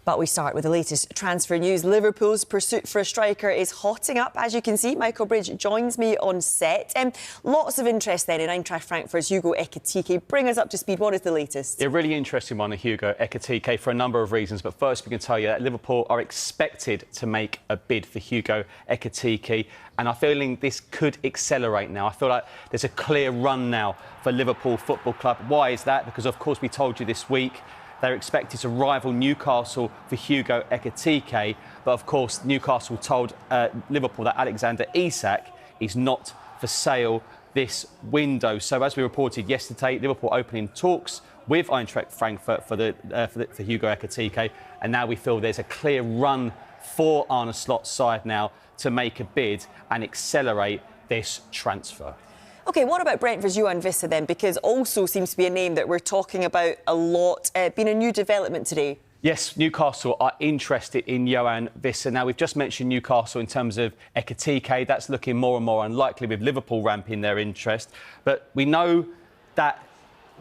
But we start with the latest transfer news. Liverpool's pursuit for a striker is hotting up. As you can see, Michael Bridge joins me on set. Lots of interest then in Eintracht Frankfurt's Hugo Ekitike. Bring us up to speed. What is the latest? A really interesting one, Hugo Ekitike, for a number of reasons. But first, we can tell you that Liverpool are expected to make a bid for Hugo Ekitike. And I'm feeling this could accelerate now. I feel like there's a clear run now for Liverpool Football Club. Why is that? Because, of course, we told you this week they're expected to rival Newcastle for Hugo Ekitike. But, of course, Newcastle told Liverpool that Alexander Isak is not for sale this window. So, as we reported yesterday, Liverpool opening talks with Eintracht Frankfurt for Hugo Ekitike. And now we feel there's a clear run for Arne Slot's side now to make a bid and accelerate this transfer. OK, what about Brentford's Johan Vissa then? Because also seems to be a name that we're talking about a lot. Been a new development today. Yes, Newcastle are interested in Johan Vissa. Now, we've just mentioned Newcastle in terms of Ekitike. That's looking more and more unlikely with Liverpool ramping their interest. But we know that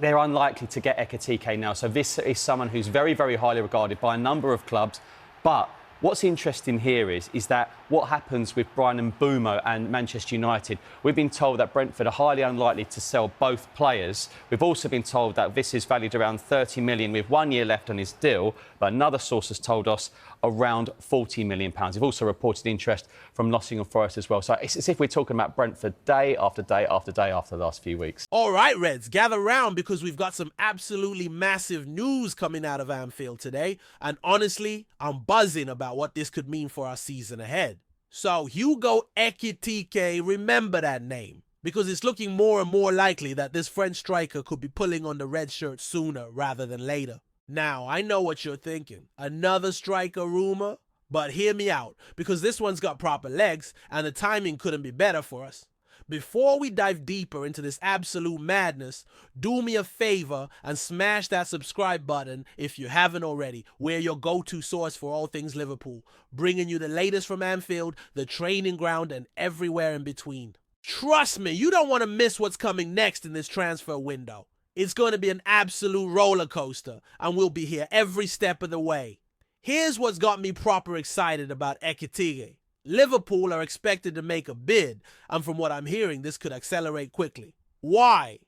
they're unlikely to get Ekitike now. So Vissa is someone who's very, very highly regarded by a number of clubs. But what's interesting here is that what happens with Brian Mbeumo and Manchester United. We've been told that Brentford are highly unlikely to sell both players. We've also been told that this is valued around 30 million with 1 year left on his deal. But another source has told us around 40 million pounds. We've also reported interest from Nottingham Forest as well. So it's as if we're talking about Brentford day after day after day after the last few weeks. All right, Reds, gather round because we've got some absolutely massive news coming out of Anfield today. And honestly, I'm buzzing about what this could mean for our season ahead. So Hugo Ekitike, remember that name, because it's looking more and more likely that this French striker could be pulling on the red shirt sooner rather than later. Now, I know what you're thinking. Another striker rumor? But hear me out, because this one's got proper legs and the timing couldn't be better for us. Before we dive deeper into this absolute madness, do me a favor and smash that subscribe button if you haven't already. We're your go-to source for all things Liverpool, bringing you the latest from Anfield, the training ground, and everywhere in between. Trust me, you don't want to miss what's coming next in this transfer window. It's going to be an absolute roller coaster, and we'll be here every step of the way. Here's what's got me proper excited about Ekitike. Liverpool are expected to make a bid, and from what I'm hearing, this could accelerate quickly. Why?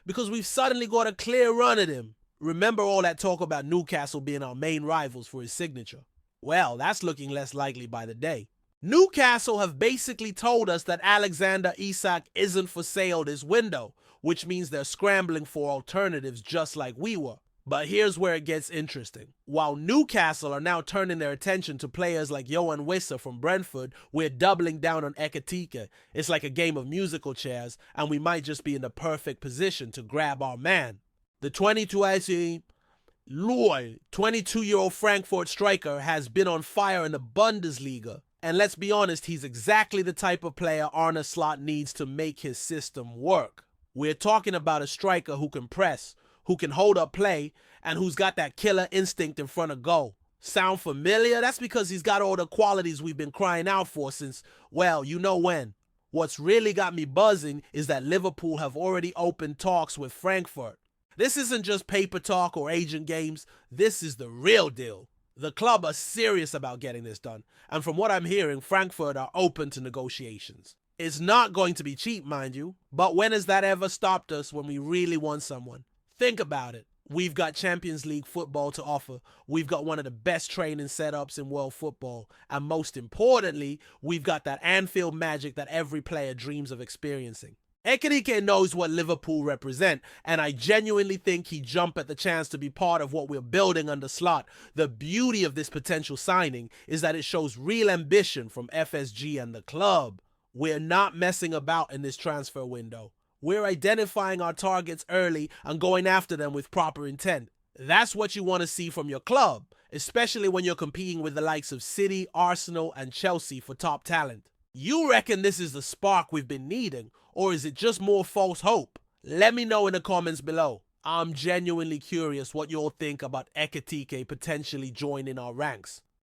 Because we've suddenly got a clear run at him. Remember all that talk about Newcastle being our main rivals for his signature? Well, that's looking less likely by the day. Newcastle have basically told us that Alexander Isak isn't for sale this window, which means they're scrambling for alternatives just like we were. But here's where it gets interesting. While Newcastle are now turning their attention to players like Johan Vissa from Brentford, we're doubling down on Ekitike. It's like a game of musical chairs, and we might just be in the perfect position to grab our man. The 22-year-old Frankfurt striker has been on fire in the Bundesliga. And let's be honest, he's exactly the type of player Arne Slot needs to make his system work. We're talking about a striker who can press, who can hold up play, and who's got that killer instinct in front of goal. Sound familiar? That's because he's got all the qualities we've been crying out for since, well, you know when. What's really got me buzzing is that Liverpool have already opened talks with Frankfurt. This isn't just paper talk or agent games. This is the real deal. The club are serious about getting this done, and from what I'm hearing, Frankfurt are open to negotiations. It's not going to be cheap, mind you, but when has that ever stopped us when we really want someone? Think about it. We've got Champions League football to offer. We've got one of the best training setups in world football. And most importantly, we've got that Anfield magic that every player dreams of experiencing. Ekitike knows what Liverpool represent, and I genuinely think he'd jump at the chance to be part of what we're building under Slot. The beauty of this potential signing is that it shows real ambition from FSG and the club. We're not messing about in this transfer window. We're identifying our targets early and going after them with proper intent. That's what you want to see from your club, especially when you're competing with the likes of City, Arsenal, and Chelsea for top talent. You reckon this is the spark we've been needing, or is it just more false hope? Let me know in the comments below. I'm genuinely curious what you all think about Ekitike potentially joining our ranks.